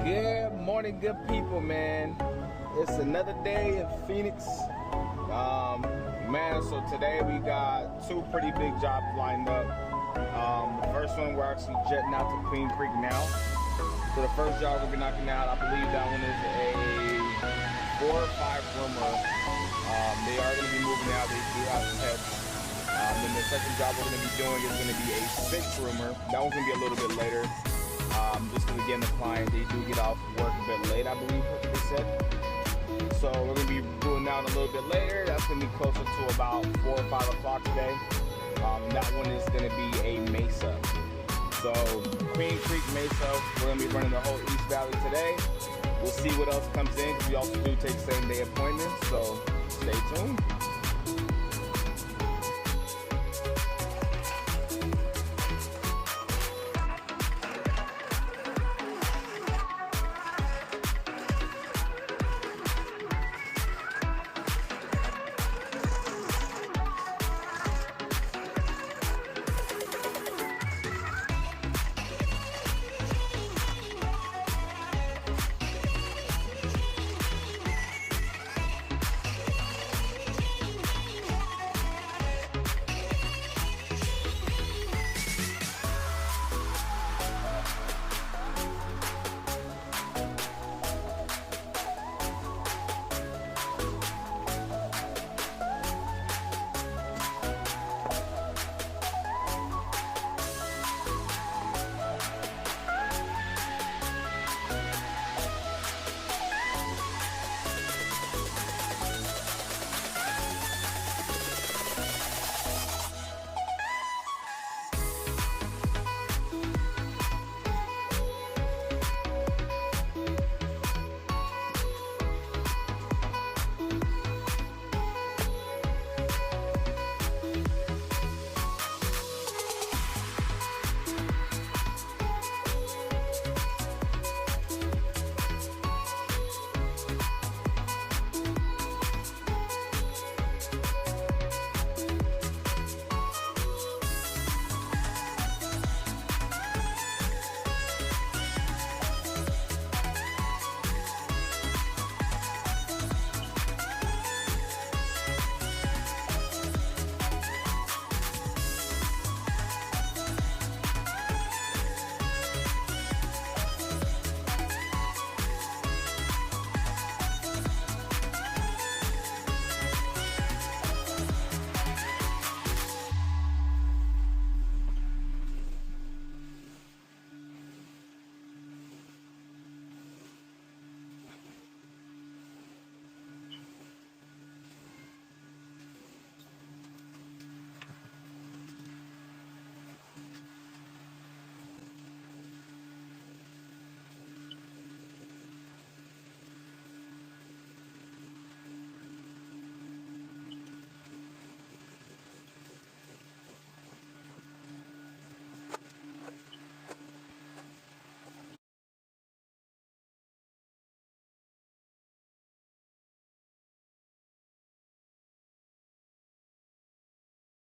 Good morning, good people, man. It's another day in Phoenix. Man, so today we got two pretty big jobs lined up. The first one, we're actually jetting out to Queen Creek now. So the first job we're knocking out, I believe that one is a 4 or 5 roomer. They are going to be moving out. They do have pets. Then the second job we're going to be doing is going to be a 6 roomer. That one's going to be a little bit later. Just because again, the client, they do get off work a bit late, I believe what they said. So we're going to be doing that a little bit later. That's going to be closer to about 4 or 5 o'clock today. That one is going to be a Mesa. So Queen Creek Mesa, we're going to be running the whole East Valley today. We'll see what else comes in because we also do take same day appointments. So stay tuned.